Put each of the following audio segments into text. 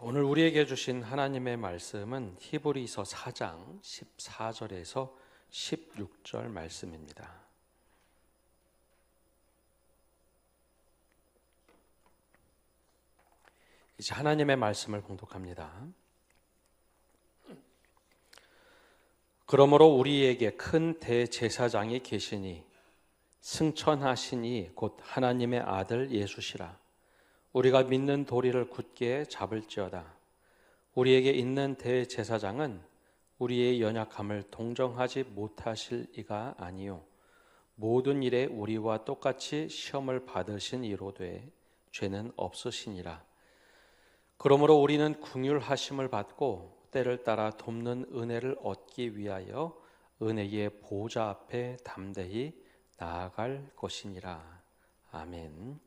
오늘 우리에게 주신 하나님의 말씀은 히브리서 4장 14절에서 16절 말씀입니다. 이제 하나님의 말씀을 봉독합니다. 그러므로 우리에게 큰 대제사장이 계시니 승천하시니 곧 하나님의 아들 예수시라. 우리가 믿는 도리를 굳게 잡을지어다. 우리에게 있는 대제사장은 우리의 연약함을 동정하지 못하실 이가 아니요 모든 일에 우리와 똑같이 시험을 받으신 이로되 죄는 없으시니라. 그러므로 우리는 긍휼하심을 받고 때를 따라 돕는 은혜를 얻기 위하여 은혜의 보좌 앞에 담대히 나아갈 것이니라. 아멘.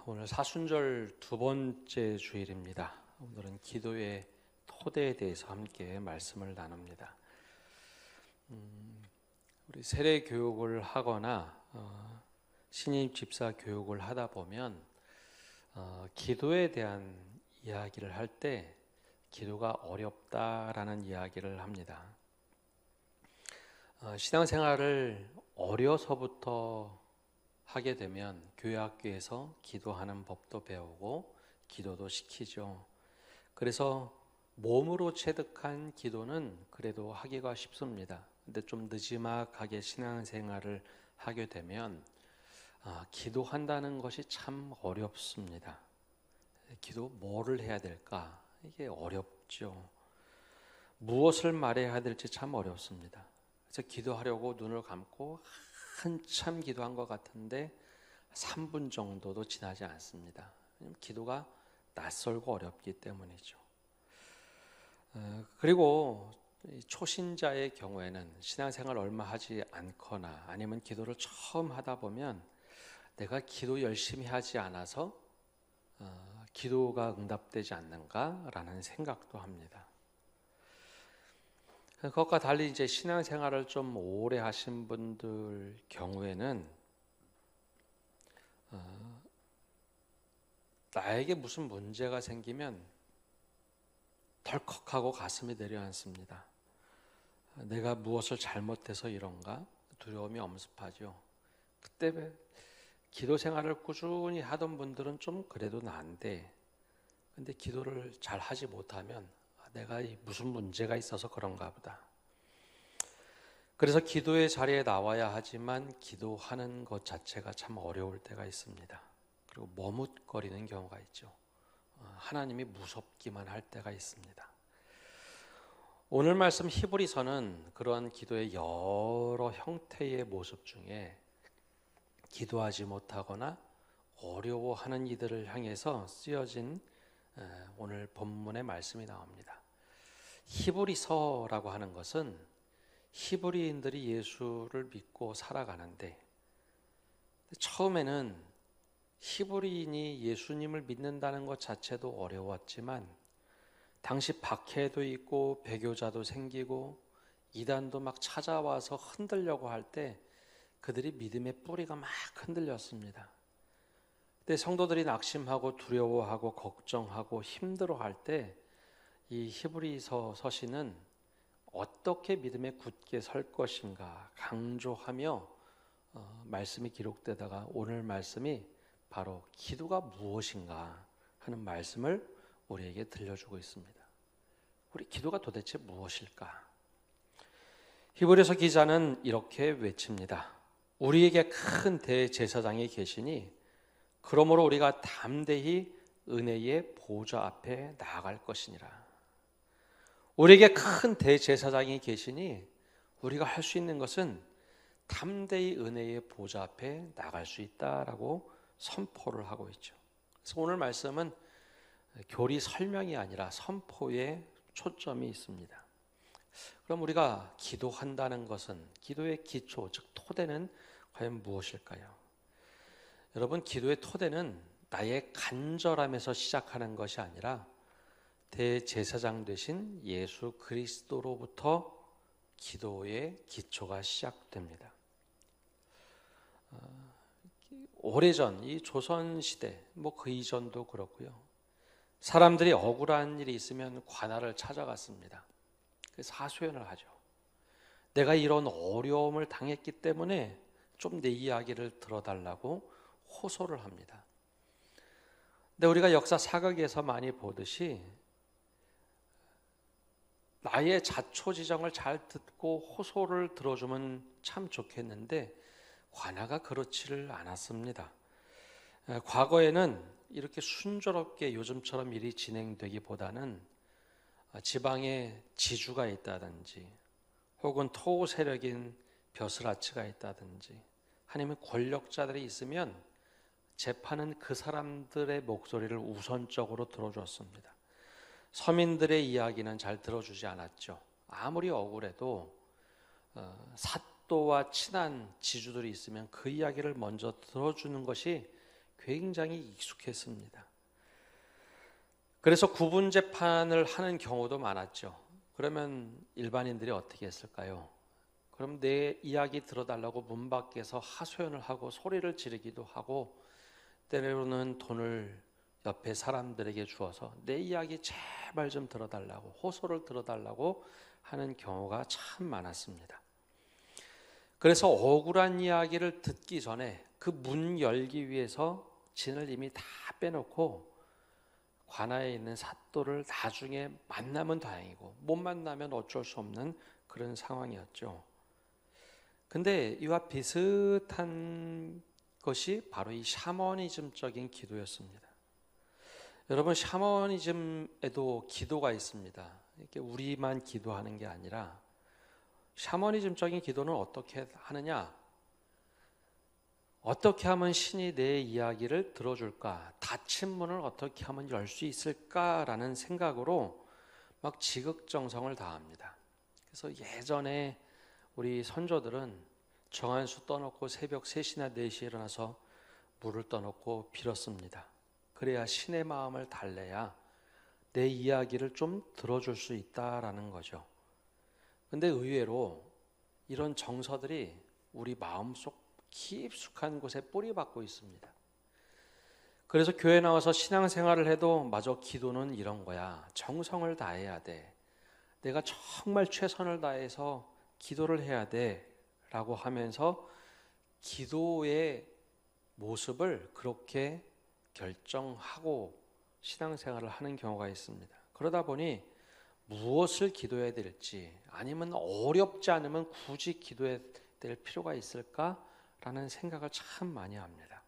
오늘 사순절 두 번째 주일입니다. 오늘은 기도의 토대에 대해서 함께 말씀을 나눕니다. 우리 세례 교육을 하거나 신임 집사 교육을 하다 보면 기도에 대한 이야기를 할 때 기도가 어렵다라는 이야기를 합니다. 신앙생활을 어려서부터 하게 되면 교회 학교에서 기도하는 법도 배우고 기도도 시키죠. 그래서 몸으로 체득한 기도는 그래도 하기가 쉽습니다. 근데 좀 느지막하게 신앙생활을 하게 되면 기도한다는 것이 참 어렵습니다. 기도 뭐를 해야 될까? 이게 어렵죠. 무엇을 말해야 될지 참 어렵습니다. 그래서 기도하려고 눈을 감고 한참 기도한 것 같은데 3분 정도도 지나지 않습니다. 기도가 낯설고 어렵기 때문이죠. 그리고 초신자의 경우에는 신앙생활 얼마 하지 않거나 아니면 기도를 처음 하다 보면 내가 기도 열심히 하지 않아서 기도가 응답되지 않는가라는 생각도 합니다. 그것과 달리 이제 신앙생활을 좀 오래 하신 분들 경우에는 나에게 무슨 문제가 생기면 덜컥하고 가슴이 내려앉습니다. 내가 무엇을 잘못해서 이런가 두려움이 엄습하죠. 그때 기도 생활을 꾸준히 하던 분들은 좀 그래도 나은데 근데 기도를 잘 하지 못하면 내가 무슨 문제가 있어서 그런가 보다. 그래서 기도의 자리에 나와야 하지만 기도하는 것 자체가 참 어려울 때가 있습니다. 그리고 머뭇거리는 경우가 있죠. 하나님이 무섭기만 할 때가 있습니다. 오늘 말씀 히브리서는 그러한 기도의 여러 형태의 모습 중에 기도하지 못하거나 어려워하는 이들을 향해서 쓰여진 오늘 본문의 말씀이 나옵니다. 히브리서라고 하는 것은 히브리인들이 예수를 믿고 살아가는데 처음에는 히브리인이 예수님을 믿는다는 것 자체도 어려웠지만 당시 박해도 있고 배교자도 생기고 이단도 막 찾아와서 흔들려고 할 때 그들이 믿음의 뿌리가 막 흔들렸습니다. 그때 성도들이 낙심하고 두려워하고 걱정하고 힘들어할 때 이 히브리서 서신은 어떻게 믿음에 굳게 설 것인가 강조하며 말씀이 기록되다가 오늘 말씀이 바로 기도가 무엇인가 하는 말씀을 우리에게 들려주고 있습니다. 우리 기도가 도대체 무엇일까? 히브리서 기자는 이렇게 외칩니다. 우리에게 큰 대제사장이 계시니 그러므로 우리가 담대히 은혜의 보좌 앞에 나아갈 것이니라. 우리에게 큰 대제사장이 계시니 우리가 할 수 있는 것은 담대히 은혜의 보좌 앞에 나갈 수 있다라고 선포를 하고 있죠. 그래서 오늘 말씀은 교리 설명이 아니라 선포에 초점이 있습니다. 그럼 우리가 기도한다는 것은 기도의 기초, 즉 토대는 과연 무엇일까요? 여러분, 기도의 토대는 나의 간절함에서 시작하는 것이 아니라 대제사장 되신 예수 그리스도로부터 기도의 기초가 시작됩니다. 오래전 이 조선 시대 그 이전도 그렇고요. 사람들이 억울한 일이 있으면 관할을 찾아갔습니다. 그래서 하소연을 하죠. 내가 이런 어려움을 당했기 때문에 좀 내 이야기를 들어달라고 호소를 합니다. 근데 우리가 역사 사극에서 많이 보듯이 나의 자초지정을 잘 듣고 호소를 들어주면 참 좋겠는데 관아가 그렇지를 않았습니다. 과거에는 이렇게 순조롭게 요즘처럼 일이 진행되기보다는 지방에 지주가 있다든지 혹은 토호 세력인 벼슬아치가 있다든지 아니면 권력자들이 있으면 재판은 그 사람들의 목소리를 우선적으로 들어줬습니다. 서민들의 이야기는 잘 들어주지 않았죠. 아무리 억울해도 사또와 친한 지주들이 있으면 그 이야기를 먼저 들어주는 것이 굉장히 익숙했습니다. 그래서 구분 재판을 하는 경우도 많았죠. 그러면 일반인들이 어떻게 했을까요? 그럼 내 이야기 들어달라고 문 밖에서 하소연을 하고 소리를 지르기도 하고 때로는 돈을 옆에 사람들에게 주어서 내 이야기 제발 좀 들어달라고 호소를 들어달라고 하는 경우가 참 많았습니다. 그래서 억울한 이야기를 듣기 전에 그 문 열기 위해서 진을 이미 다 빼놓고 관아에 있는 사또를 나중에 만나면 다행이고 못 만나면 어쩔 수 없는 그런 상황이었죠. 근데 이와 비슷한 것이 바로 이 샤머니즘적인 기도였습니다. 여러분, 샤머니즘에도 기도가 있습니다. 이렇게 우리만 기도하는 게 아니라 샤머니즘적인 기도는 어떻게 하느냐? 어떻게 하면 신이 내 이야기를 들어줄까? 닫힌 문을 어떻게 하면 열 수 있을까라는 생각으로 막 지극정성을 다합니다. 그래서 예전에 우리 선조들은 정한수 떠놓고 새벽 3시나 4시에 일어나서 물을 떠놓고 빌었습니다. 그래야 신의 마음을 달래야 내 이야기를 좀 들어줄 수 있다라는 거죠. 근데 의외로 이런 정서들이 우리 마음속 깊숙한 곳에 뿌리 박고 있습니다. 그래서 교회 나와서 신앙생활을 해도 마저 기도는 이런 거야. 정성을 다해야 돼. 내가 정말 최선을 다해서 기도를 해야 돼 라고 하면서 기도의 모습을 그렇게 결정하고 신앙생활을 하는 경우가 있습니다. 그러다 보니 무엇을 기도해야 될지 아니면 어렵지 않으면 굳이 기도해야 될 필요가 있을까라는 생각을 참 많이 합니다.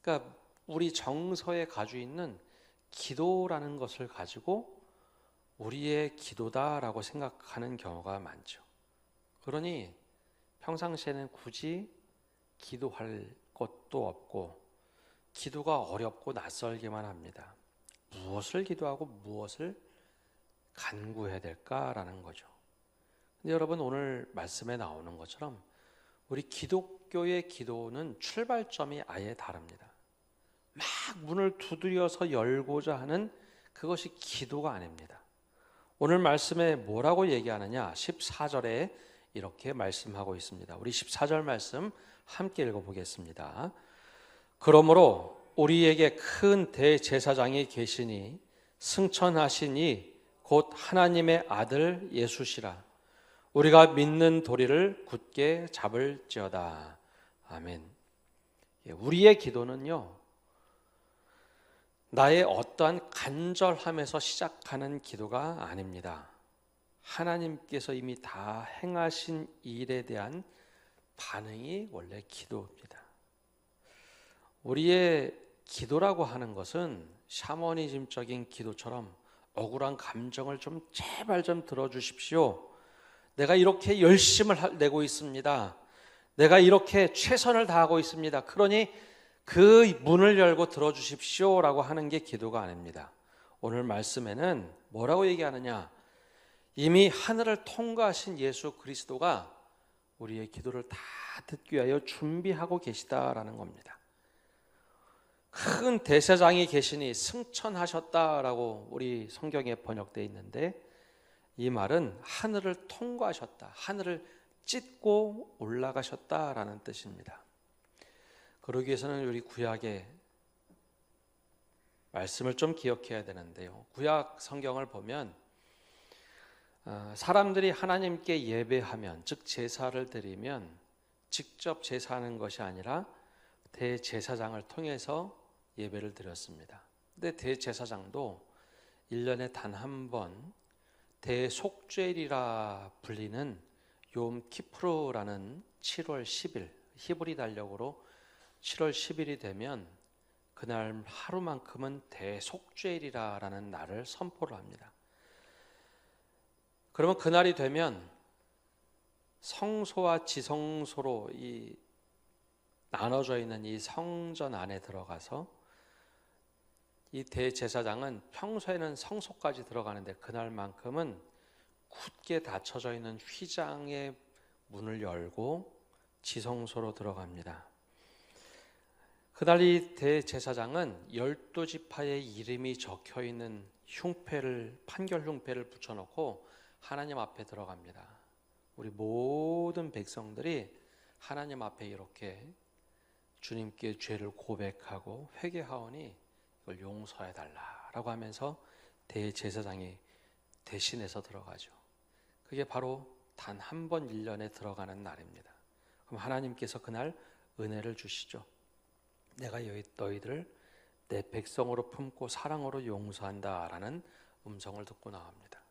그러니까 우리 정서에 가지고 있는 기도라는 것을 가지고 우리의 기도다라고 생각하는 경우가 많죠. 그러니 평상시에는 굳이 기도할 것도 없고 기도가 어렵고 낯설기만 합니다. 무엇을 기도하고 무엇을 간구해야 될까라는 거죠. 근데 여러분, 오늘 말씀에 나오는 것처럼 우리 기독교의 기도는 출발점이 아예 다릅니다. 막 문을 두드려서 열고자 하는 그것이 기도가 아닙니다. 오늘 말씀에 뭐라고 얘기하느냐? 14절에 이렇게 말씀하고 있습니다. 우리 14절 말씀 함께 읽어보겠습니다. 그러므로 우리에게 큰 대제사장이 계시니 승천하시니 곧 하나님의 아들 예수시라. 우리가 믿는 도리를 굳게 잡을지어다. 아멘. 우리의 기도는요, 나의 어떠한 간절함에서 시작하는 기도가 아닙니다. 하나님께서 이미 다 행하신 일에 대한 반응이 원래 기도입니다. 우리의 기도라고 하는 것은 샤머니즘적인 기도처럼 억울한 감정을 좀 제발 좀 들어주십시오. 내가 이렇게 열심을 내고 있습니다. 내가 이렇게 최선을 다하고 있습니다. 그러니 그 문을 열고 들어주십시오라고 하는 게 기도가 아닙니다. 오늘 말씀에는 뭐라고 얘기하느냐? 이미 하늘을 통과하신 예수 그리스도가 우리의 기도를 다 듣기 위하여 준비하고 계시다라는 겁니다. 큰 대제사장이 계시니 승천하셨다라고 우리 성경에 번역되어 있는데, 이 말은 하늘을 통과하셨다, 하늘을 찢고 올라가셨다라는 뜻입니다. 그러기 위해서는 우리 구약에 말씀을 좀 기억해야 되는데요. 구약 성경을 보면 사람들이 하나님께 예배하면, 즉 제사를 드리면 직접 제사하는 것이 아니라 대제사장을 통해서 예배를 드렸습니다. 근데 대제사장도 1년에 단 한 번 대속죄일이라 불리는 욤 키프루라는 7월 10일, 히브리 달력으로 7월 10일이 되면 그날 하루만큼은 대속죄일이라는 날을 선포를 합니다. 그러면 그날이 되면 성소와 지성소로 이 나눠져 있는 이 성전 안에 들어가서 이 대제사장은 평소에는 성소까지 들어가는데 그날만큼은 굳게 닫혀져 있는 휘장의 문을 열고 지성소로 들어갑니다. 그날 이 대제사장은 12지파의 이름이 적혀있는 판결 흉패를 붙여놓고 하나님 앞에 들어갑니다. 우리 모든 백성들이 하나님 앞에 이렇게 주님께 죄를 고백하고 회개하오니 이걸 용서해달라라고 하면서 대제사장이 대신해서 들어가죠. 그게 바로 단 한 번 1년에 들어가는 날입니다. 그럼 하나님께서 그날 은혜를 주시죠. 내가 너희들을 내 백성으로 품고 사랑으로 용서한다라는 음성을 듣고 나옵니다.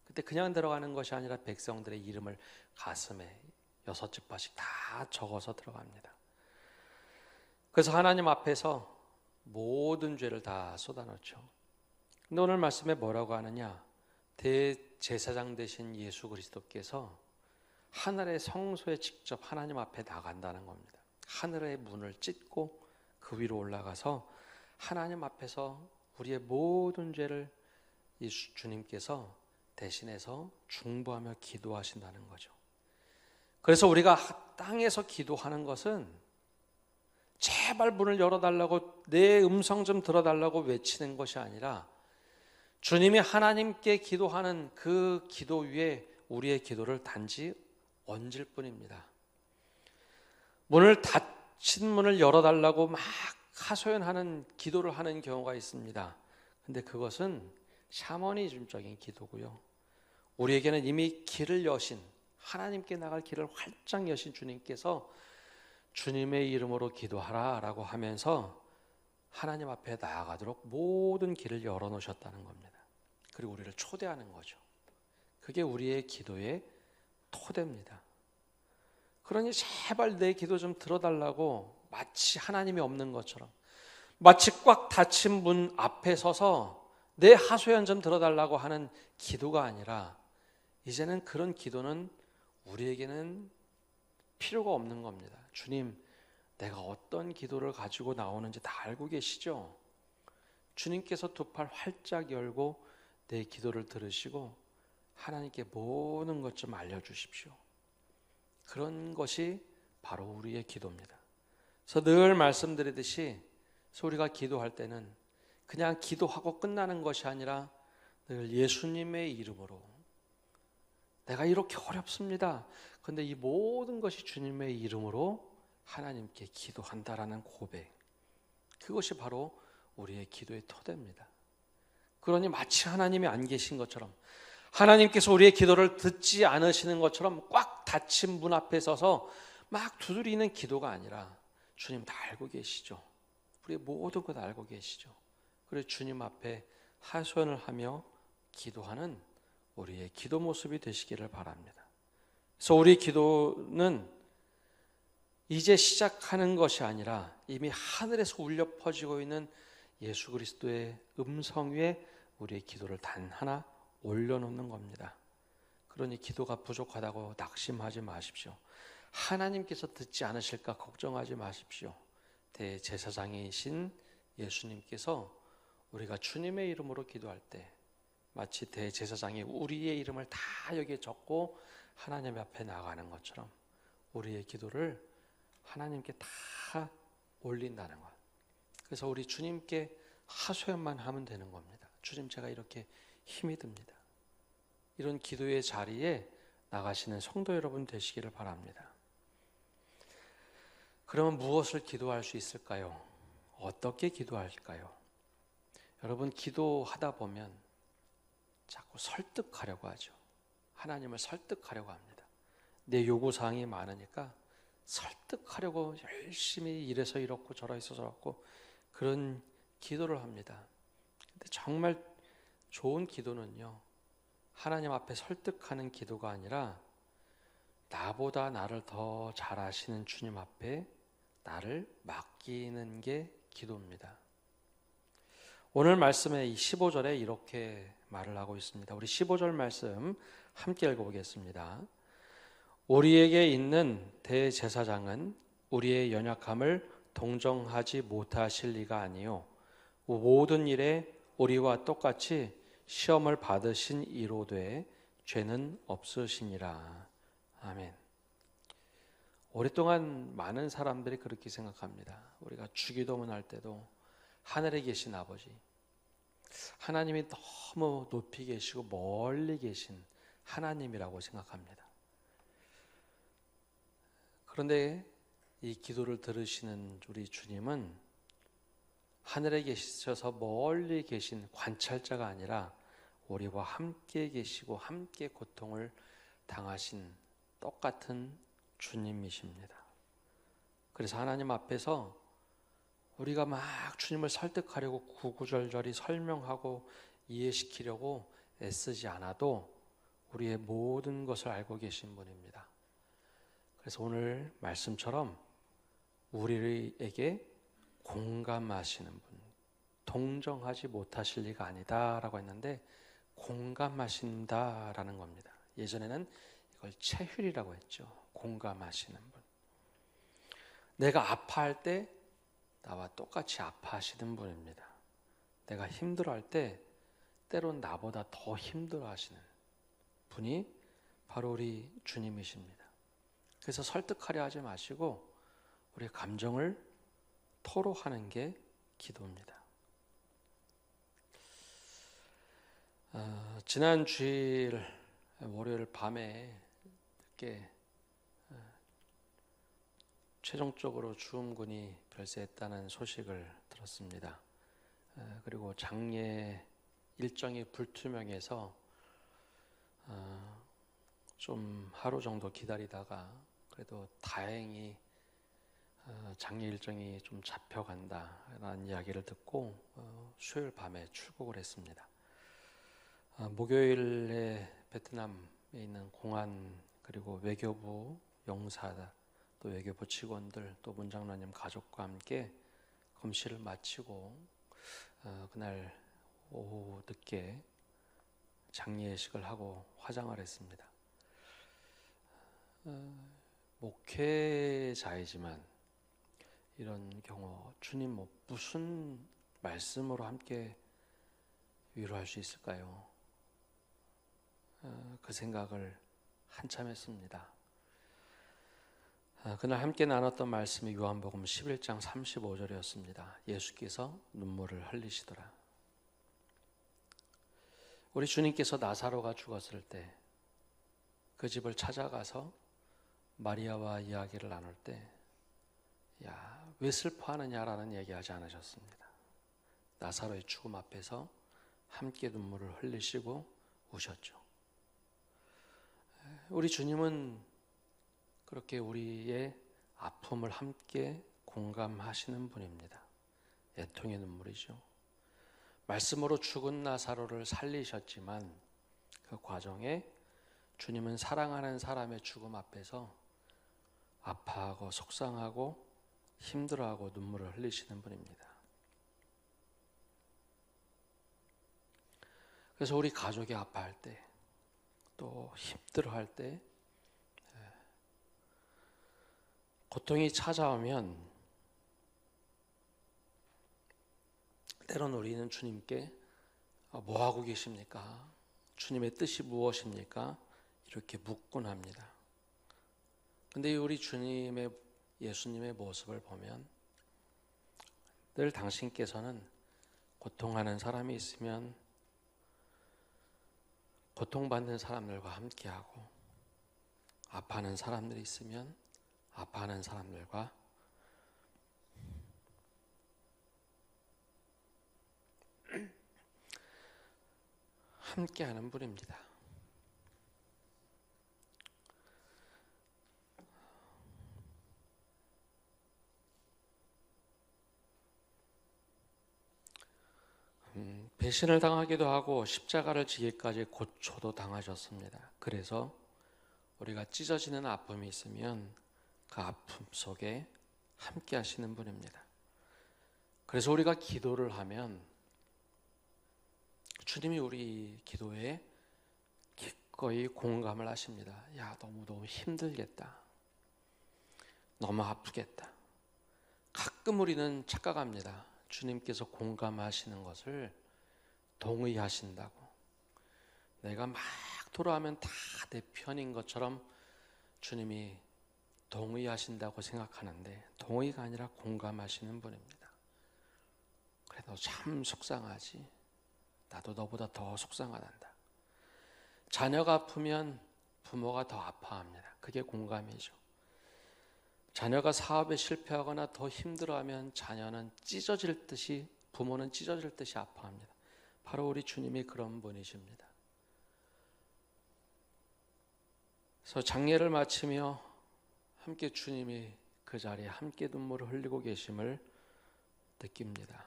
그때 그냥 들어가는 것이 아니라 백성들의 이름을 가슴에 6지파씩 다 적어서 들어갑니다. 그래서 하나님 앞에서 모든 죄를 다 쏟아놓죠. 근데 오늘 말씀에 뭐라고 하느냐? 대제사장 되신 예수 그리스도께서 하늘의 성소에 직접 하나님 앞에 나간다는 겁니다. 하늘의 문을 찢고 그 위로 올라가서 하나님 앞에서 우리의 모든 죄를 주님께서 대신해서 중보하며 기도하신다는 거죠. 그래서 우리가 땅에서 기도하는 것은 제발 문을 열어달라고, 내 음성 좀 들어달라고 외치는 것이 아니라 주님이 하나님께 기도하는 그 기도 위에 우리의 기도를 단지 얹을 뿐입니다. 닫힌 문을 열어달라고 막 하소연하는 기도를 하는 경우가 있습니다. 근데 그것은 샤머니즘적인 기도고요. 우리에게는 이미 길을 여신, 하나님께 나갈 길을 활짝 여신 주님께서 주님의 이름으로 기도하라라고 하면서 하나님 앞에 나아가도록 모든 길을 열어놓으셨다는 겁니다. 그리고 우리를 초대하는 거죠. 그게 우리의 기도의 토대입니다. 그러니 제발 내 기도 좀 들어달라고 마치 하나님이 없는 것처럼, 마치 꽉 닫힌 문 앞에 서서 내 하소연 좀 들어달라고 하는 기도가 아니라 이제는 그런 기도는 우리에게는 필요가 없는 겁니다. 주님, 내가 어떤 기도를 가지고 나오는지 다 알고 계시죠? 주님께서 두 팔 활짝 열고 내 기도를 들으시고 하나님께 모든 것 좀 알려주십시오. 그런 것이 바로 우리의 기도입니다. 그래서 늘 말씀드리듯이 우리가 기도할 때는 그냥 기도하고 끝나는 것이 아니라 늘 예수님의 이름으로, 내가 이렇게 어렵습니다. 그런데 이 모든 것이 주님의 이름으로 하나님께 기도한다라는 고백, 그것이 바로 우리의 기도의 토대입니다. 그러니 마치 하나님이 안 계신 것처럼, 하나님께서 우리의 기도를 듣지 않으시는 것처럼 꽉 닫힌 문 앞에 서서 막 두드리는 기도가 아니라 주님 다 알고 계시죠. 우리의 모든 것 알고 계시죠. 그래서 주님 앞에 하소연을 하며 기도하는 우리의 기도 모습이 되시기를 바랍니다. 그래서 우리 기도는 이제 시작하는 것이 아니라 이미 하늘에서 울려 퍼지고 있는 예수 그리스도의 음성 위에 우리의 기도를 단 하나 올려놓는 겁니다. 그러니 기도가 부족하다고 낙심하지 마십시오. 하나님께서 듣지 않으실까 걱정하지 마십시오. 대제사장이신 예수님께서 우리가 주님의 이름으로 기도할 때 마치 대제사장이 우리의 이름을 다 여기에 적고 하나님 앞에 나가는 것처럼 우리의 기도를 하나님께 다 올린다는 것. 그래서 우리 주님께 하소연만 하면 되는 겁니다. 주님, 제가 이렇게 힘이 듭니다. 이런 기도의 자리에 나가시는 성도 여러분 되시기를 바랍니다. 그러면 무엇을 기도할 수 있을까요? 어떻게 기도할까요? 여러분, 기도하다 보면 자꾸 설득하려고 하죠. 하나님을 설득하려고 합니다. 내 요구사항이 많으니까 설득하려고 열심히 이래서 이렇고 저래서 저렇고 그런 기도를 합니다. 근데 정말 좋은 기도는요, 하나님 앞에 설득하는 기도가 아니라 나보다 나를 더 잘 아시는 주님 앞에 나를 맡기는 게 기도입니다. 오늘 말씀의 이 15절에 이렇게 말을 하고 있습니다. 우리 15절 말씀 함께 읽어보겠습니다. 우리에게 있는 대제사장은 우리의 연약함을 동정하지 못하실 리가 아니요 모든 일에 우리와 똑같이 시험을 받으신 이로되 죄는 없으시니라. 아멘. 오랫동안 많은 사람들이 그렇게 생각합니다. 우리가 주기도문 할 때도 하늘에 계신 아버지, 하나님이 너무 높이 계시고 멀리 계신 하나님이라고 생각합니다. 그런데 이 기도를 들으시는 우리 주님은 하늘에 계셔서 멀리 계신 관찰자가 아니라 우리와 함께 계시고 함께 고통을 당하신 똑같은 주님이십니다. 그래서 하나님 앞에서 우리가 막 주님을 설득하려고 구구절절히 설명하고 이해시키려고 애쓰지 않아도 우리의 모든 것을 알고 계신 분입니다. 그래서 오늘 말씀처럼 우리에게 공감하시는 분, 동정하지 못하실 리가 아니다라고 했는데 공감하신다라는 겁니다. 예전에는 이걸 체휼이라고 했죠. 공감하시는 분. 내가 아파할 때 나와 똑같이 아파하시는 분입니다. 내가 힘들어할 때 때론 나보다 더 힘들어하시는 분이 바로 우리 주님이십니다. 그래서 설득하려 하지 마시고 우리의 감정을 토로하는 게 기도입니다. 지난 주일 월요일 밤에 늦게 최종적으로 주음군이 별세했다는 소식을 들었습니다. 그리고 장례 일정이 불투명해서 좀 하루 정도 기다리다가 그래도 다행히 장례 일정이 좀 잡혀간다라는 이야기를 듣고 수요일 밤에 출국을 했습니다. 목요일에 베트남에 있는 공안 그리고 외교부 용사 또 외교부 직원들 또 문장로님 가족과 함께 검시를 마치고 그날 오후 늦게 장례식을 하고 화장을 했습니다. 목회자이지만 이런 경우 주님 무슨 말씀으로 함께 위로할 수 있을까요? 그 생각을 한참 했습니다. 그날 함께 나눴던 말씀이 요한복음 11장 35절이었습니다. 예수께서 눈물을 흘리시더라. 우리 주님께서 나사로가 죽었을 때 그 집을 찾아가서 마리아와 이야기를 나눌 때 야, 왜 슬퍼하느냐라는 얘기하지 않으셨습니다. 나사로의 죽음 앞에서 함께 눈물을 흘리시고 우셨죠. 우리 주님은 그렇게 우리의 아픔을 함께 공감하시는 분입니다. 애통의 눈물이죠. 말씀으로 죽은 나사로를 살리셨지만 그 과정에 주님은 사랑하는 사람의 죽음 앞에서 아파하고 속상하고 힘들어하고 눈물을 흘리시는 분입니다. 그래서 우리 가족이 아파할 때 또 힘들어할 때 고통이 찾아오면 때론 우리는 주님께 뭐 하고 계십니까? 주님의 뜻이 무엇입니까? 이렇게 묻곤 합니다. 근데 우리 주님의 예수님의 모습을 보면 늘 당신께서는 고통하는 사람이 있으면 고통받는 사람들과 함께하고 아파하는 사람들이 있으면 아파하는 사람들과 함께하는 분입니다. 배신을 당하기도 하고 십자가를 지기까지 고초도 당하셨습니다. 그래서 우리가 찢어지는 아픔이 있으면 그 아픔 속에 함께 하시는 분입니다. 그래서 우리가 기도를 하면 주님이 우리 기도에 기꺼이 공감을 하십니다. 야, 너무 힘들겠다. 너무 아프겠다. 가끔 우리는 착각합니다. 주님께서 공감하시는 것을 동의하신다고. 내가 막 돌아가면 다 내 편인 것처럼 주님이 동의하신다고 생각하는데 동의가 아니라 공감하시는 분입니다. 그래, 너 참 속상하지. 나도 너보다 더 속상하단다. 자녀가 아프면 부모가 더 아파합니다. 그게 공감이죠. 자녀가 사업에 실패하거나 더 힘들어하면 자녀는 찢어질 듯이, 부모는 찢어질 듯이 아파합니다. 바로 우리 주님이 그런 분이십니다. 그래서 장례를 마치며 함께 주님이 그 자리에 함께 눈물을 흘리고 계심을 느낍니다.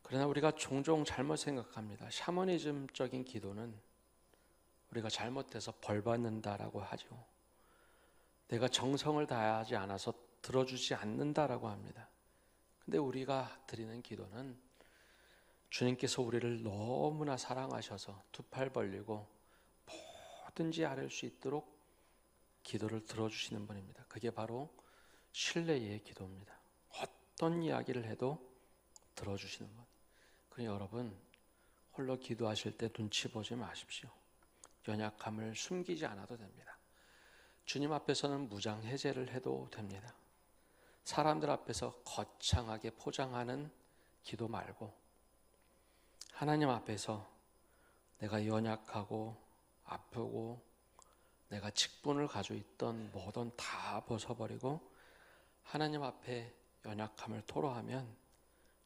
그러나 우리가 종종 잘못 생각합니다. 샤머니즘적인 기도는 우리가 잘못해서 벌 받는다라고 하죠. 내가 정성을 다하지 않아서 들어주지 않는다라고 합니다. 근데 우리가 드리는 기도는 주님께서 우리를 너무나 사랑하셔서 두 팔 벌리고 뭐든지 아뢰 수 있도록 기도를 들어주시는 분입니다. 그게 바로 신뢰의 기도입니다. 어떤 이야기를 해도 들어주시는 분. 그러니 여러분, 홀로 기도하실 때 눈치 보지 마십시오. 연약함을 숨기지 않아도 됩니다. 주님 앞에서는 무장해제를 해도 됩니다. 사람들 앞에서 거창하게 포장하는 기도 말고 하나님 앞에서 내가 연약하고 아프고 내가 직분을 가지고 있던 뭐든 다 벗어버리고 하나님 앞에 연약함을 토로하면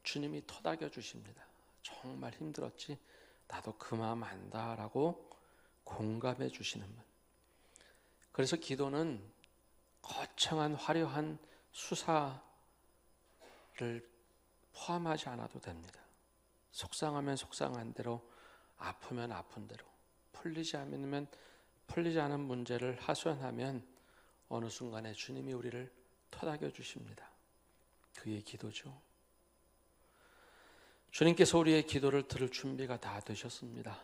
주님이 토닥여 주십니다. 정말 힘들었지? 나도 그 마음 안다라고 공감해 주시는 분. 그래서 기도는 거창한 화려한 수사를 포함하지 않아도 됩니다. 속상하면 속상한 대로, 아프면 아픈 대로, 풀리지 않은 문제를 하소연하면 어느 순간에 주님이 우리를 토닥여 주십니다. 그게 기도죠. 주님께서 우리의 기도를 들을 준비가 다 되셨습니다.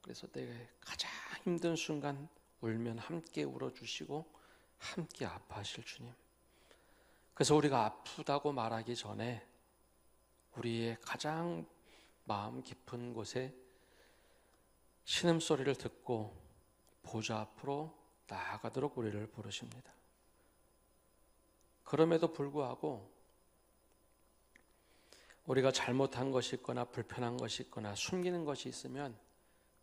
그래서 내가 가장 힘든 순간 울면 함께 울어주시고 함께 아파하실 주님. 그래서 우리가 아프다고 말하기 전에 우리의 가장 마음 깊은 곳에 신음소리를 듣고 보좌 앞으로 나아가도록 우리를 부르십니다. 그럼에도 불구하고 우리가 잘못한 것이 있거나 불편한 것이 있거나 숨기는 것이 있으면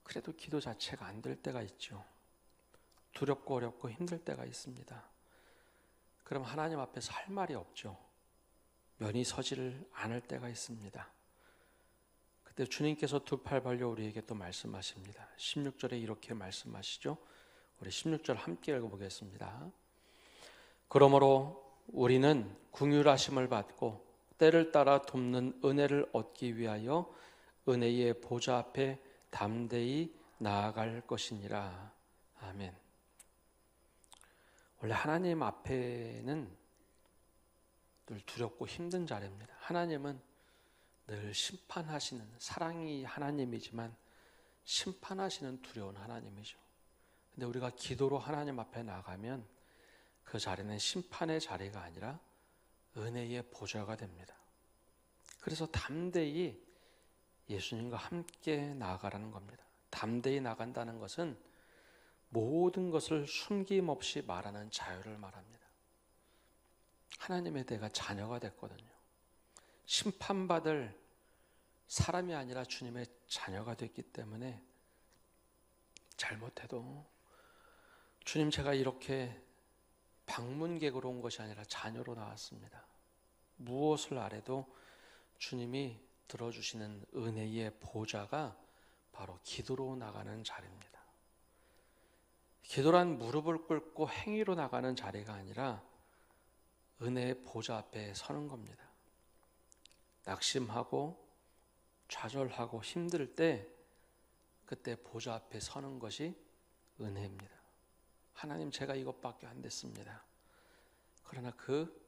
그래도 기도 자체가 안 될 때가 있죠. 두렵고 어렵고 힘들 때가 있습니다. 그럼 하나님 앞에서 할 말이 없죠. 면이 서지를 않을 때가 있습니다. 그때 주님께서 두 팔 벌려 우리에게 또 말씀하십니다. 16절에 이렇게 말씀하시죠. 우리 16절 함께 읽어보겠습니다. 그러므로 우리는 긍휼하심을 받고 때를 따라 돕는 은혜를 얻기 위하여 은혜의 보좌 앞에 담대히 나아갈 것이니라. 아멘. 원래 하나님 앞에는 늘 두렵고 힘든 자리입니다. 하나님은 늘 심판하시는, 사랑이 하나님이지만 심판하시는 두려운 하나님이죠. 근데 우리가 기도로 하나님 앞에 나가면 그 자리는 심판의 자리가 아니라 은혜의 보좌가 됩니다. 그래서 담대히 예수님과 함께 나아가라는 겁니다. 담대히 나간다는 것은 모든 것을 숨김없이 말하는 자유를 말합니다. 하나님의 내가 자녀가 됐거든요. 심판받을 사람이 아니라 주님의 자녀가 됐기 때문에 잘못해도 주님, 제가 이렇게 방문객으로 온 것이 아니라 자녀로 나왔습니다. 무엇을 아래도 주님이 들어주시는 은혜의 보좌가 바로 기도로 나가는 자리입니다. 기도란 무릎을 꿇고 행위로 나가는 자리가 아니라 은혜의 보좌 앞에 서는 겁니다. 낙심하고 좌절하고 힘들 때 그때 보좌 앞에 서는 것이 은혜입니다. 하나님, 제가 이것밖에 안 됐습니다. 그러나 그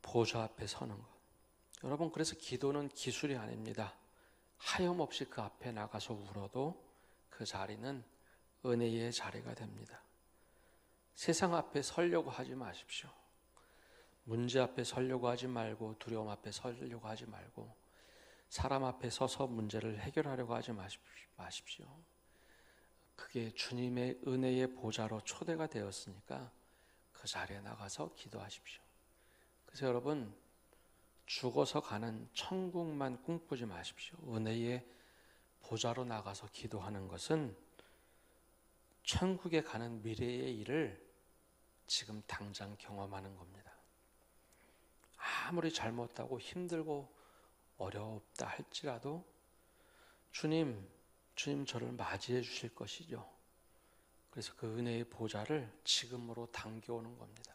보좌 앞에 서는 것. 여러분, 그래서 기도는 기술이 아닙니다. 하염없이 그 앞에 나가서 울어도 그 자리는 은혜의 자리가 됩니다. 세상 앞에 서려고 하지 마십시오. 문제 앞에 서려고 하지 말고, 두려움 앞에 서려고 하지 말고, 사람 앞에 서서 문제를 해결하려고 하지 마십시오. 그게 주님의 은혜의 보좌로 초대가 되었으니까 그 자리에 나가서 기도하십시오. 그래서 여러분, 죽어서 가는 천국만 꿈꾸지 마십시오. 은혜의 보좌로 나가서 기도하는 것은 천국에 가는 미래의 일을 지금 당장 경험하는 겁니다. 아무리 잘못하고 힘들고 어렵다 할지라도 주님 저를 맞이해 주실 것이죠. 그래서 그 은혜의 보좌를 지금으로 당겨오는 겁니다.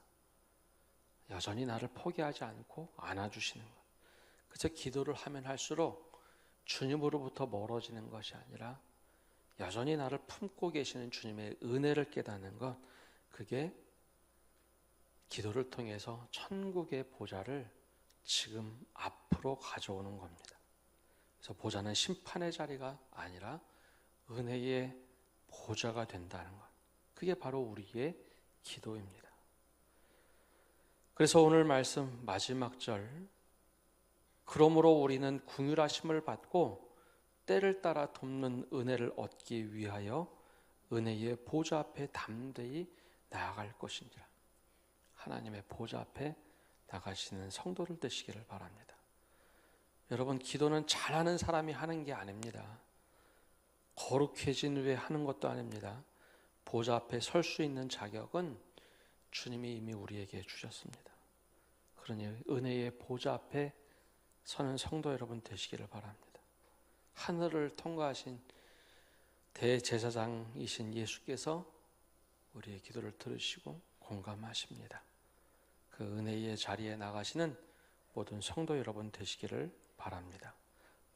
여전히 나를 포기하지 않고 안아주시는 것. 그래서 기도를 하면 할수록 주님으로부터 멀어지는 것이 아니라 여전히 나를 품고 계시는 주님의 은혜를 깨닫는 것, 그게 기도를 통해서 천국의 보좌를 지금 앞으로 가져오는 겁니다. 그래서 보좌는 심판의 자리가 아니라 은혜의 보좌가 된다는 것, 그게 바로 우리의 기도입니다. 그래서 오늘 말씀 마지막 절, 그러므로 우리는 긍휼하심을 받고 때를 따라 돕는 은혜를 얻기 위하여 은혜의 보좌 앞에 담대히 나아갈 것인지라. 하나님의 보좌 앞에 나가시는 성도를 되시기를 바랍니다. 여러분, 기도는 잘하는 사람이 하는 게 아닙니다. 거룩해진 후에 하는 것도 아닙니다. 보좌 앞에 설 수 있는 자격은 주님이 이미 우리에게 주셨습니다. 그러니 은혜의 보좌 앞에 서는 성도 여러분 되시기를 바랍니다. 하늘을 통과하신 대제사장이신 예수께서 우리의 기도를 들으시고 공감하십니다. 그 은혜의 자리에 나가시는 모든 성도 여러분 되시기를 바랍니다.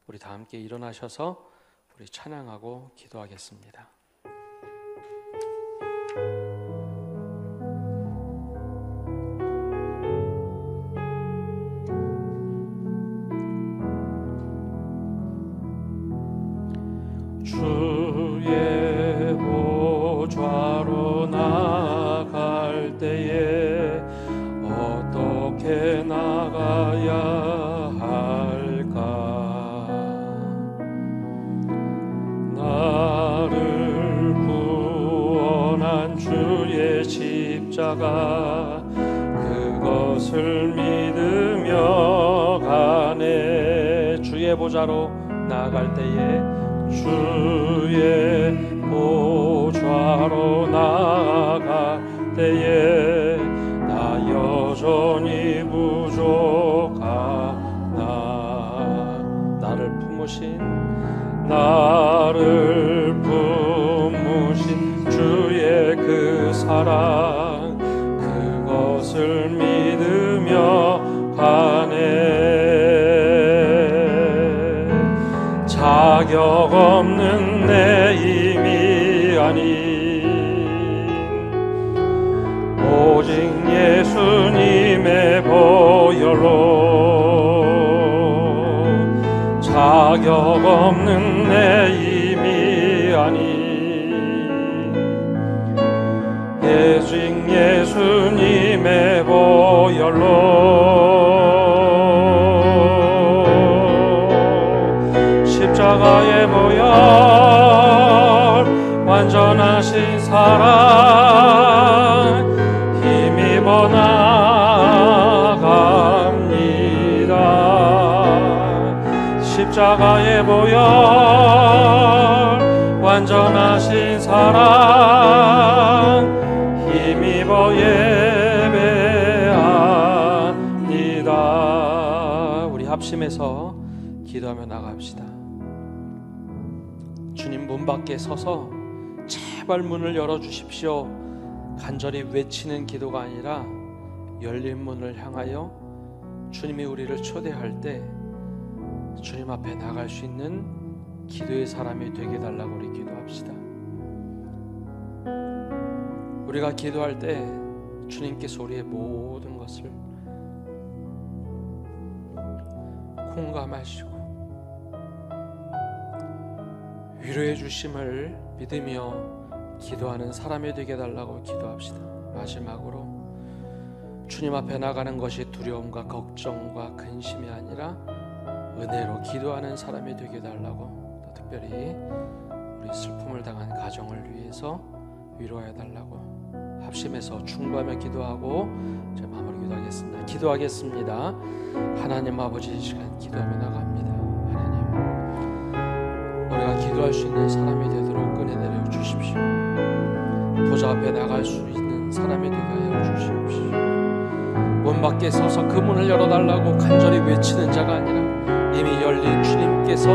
우리 다 함께 일어나셔서 우리 찬양하고 기도하겠습니다. 주의 보좌로 나갈 때에 어떻게 나가야 할까? 나를 구원한 주의 십자가, 그것을 믿으며 가네. 주의 보좌로 나갈 때에, 주의 보좌로 나갈 때에 나 여전히 부족하나. 나를 품으신 주의 그 사랑, 그것을 믿으며 가네. 자격 없는 내 힘이 아닌 오직 예수님의 보혈로, 자격 없는 내 힘이 아닌 오직 예수님의 보혈로, 십자가의 보혈, 완전하신 사랑 힘입어 나갑니다. 십자가의 보혈, 완전하신 사랑 힘입어 예배합니다. 우리 합심해 합심해서 기도하며 나갑시다. 주님 문 밖에 서서 제발 문을 열어주십시오 간절히 외치는 기도가 아니라 열린 문을 향하여 주님이 우리를 초대할 때 주님 앞에 나갈 수 있는 기도의 사람이 되게 달라고 우리 기도합시다. 우리가 기도할 때 주님께서 우리의 모든 것을 공감하시고 위로해 주심을 믿으며 기도하는 사람이 되게 달라고 기도합시다. 마지막으로 주님 앞에 나가는 것이 두려움과 걱정과 근심이 아니라 은혜로 기도하는 사람이 되게 달라고, 또 특별히 우리 슬픔을 당한 가정을 위해서 위로해 달라고 합심해서 충고하며 기도하고 제 마무리 기도하겠습니다. 기도하겠습니다. 하나님 아버지, 이 시간 기도하며 나갑니다. 하나님, 우리가 기도할 수 있는 사람이 되도록 은혜 내려 주십시오. 보좌 앞에 나갈 수 있는 사람이 되게 하여 주십시오. 문 밖에 서서 그 문을 열어달라고 간절히 외치는 자가 아니라 이미 열린 주님께서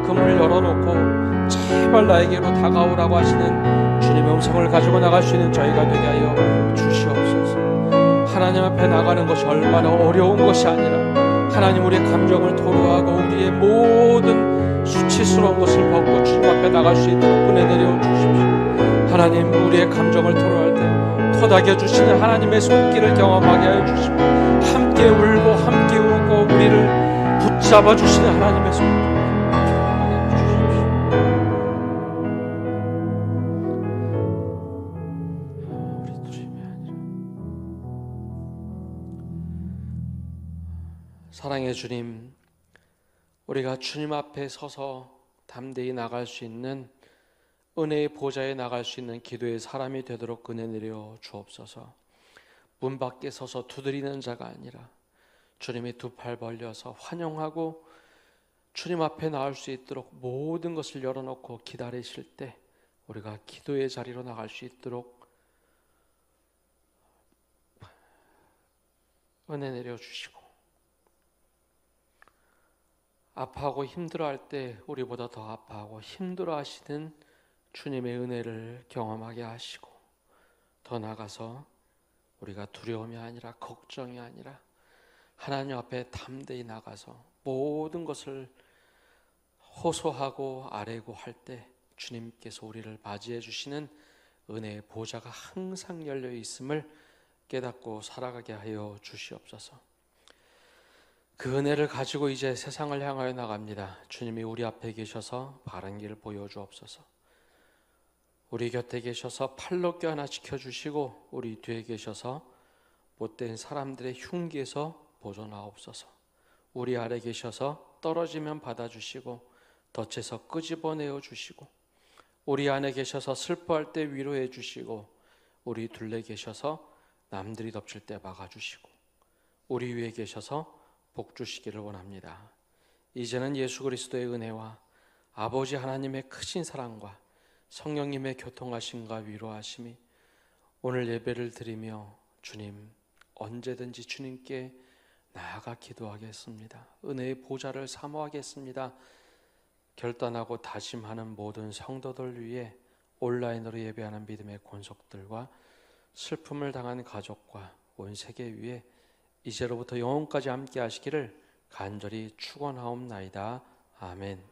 그 문을 열어놓고 제발 나에게로 다가오라고 하시는 주님의 음성을 가지고 나갈 수 있는 저희가 되게 하여 주시옵소서. 하나님 앞에 나가는 것이 얼마나 어려운 것이 아니라 하나님 우리의 감정을 토로하고 우리의 모든 수치스러운 것을 벗고 주님 앞에 나갈 수 있도록 은혜 내려 주십시오. 하나님 우리의 감정을 토로할 때 토닥여 주시는 하나님의 손길을 경험하게 하여 주시고 함께 울고 함께 우고 우리를 붙잡아 주시는 하나님의 손길 사랑의 주님, 우리가 주님 앞에 서서 담대히 나갈 수 있는 은혜의 보좌에 나갈 수 있는 기도의 사람이 되도록 은혜 내려 주옵소서. 문 밖에 서서 두드리는 자가 아니라 주님이 두 팔 벌려서 환영하고 주님 앞에 나올 수 있도록 모든 것을 열어놓고 기다리실 때 우리가 기도의 자리로 나갈 수 있도록 은혜 내려 주시고, 아파하고 힘들어할 때 우리보다 더 아파하고 힘들어하시는 주님의 은혜를 경험하게 하시고, 더 나아가서 우리가 두려움이 아니라 걱정이 아니라 하나님 앞에 담대히 나가서 모든 것을 호소하고 아뢰고 할 때 주님께서 우리를 맞이해 주시는 은혜의 보좌가 항상 열려 있음을 깨닫고 살아가게 하여 주시옵소서. 그 은혜를 가지고 이제 세상을 향하여 나갑니다. 주님이 우리 앞에 계셔서 바른 길 보여주옵소서. 우리 곁에 계셔서 팔로 껴안아 지켜주시고 우리 뒤에 계셔서 못된 사람들의 흉기에서 보존하옵소서. 우리 아래 계셔서 떨어지면 받아주시고 덫에서 끄집어내어 주시고 우리 안에 계셔서 슬퍼할 때 위로해 주시고 우리 둘레 계셔서 남들이 덮칠 때 막아주시고 우리 위에 계셔서 복 주시기를 원합니다. 이제는 예수 그리스도의 은혜와 아버지 하나님의 크신 사랑과 성령님의 교통하심과 위로하심이 오늘 예배를 드리며 주님 언제든지 주님께 나아가 기도하겠습니다. 은혜의 보좌를 사모하겠습니다. 결단하고 다짐하는 모든 성도들 위해 온라인으로 예배하는 믿음의 권속들과 슬픔을 당한 가족과 온 세계 위에 이제로부터 영원까지 함께 하시기를 간절히 축원하옵나이다. 아멘.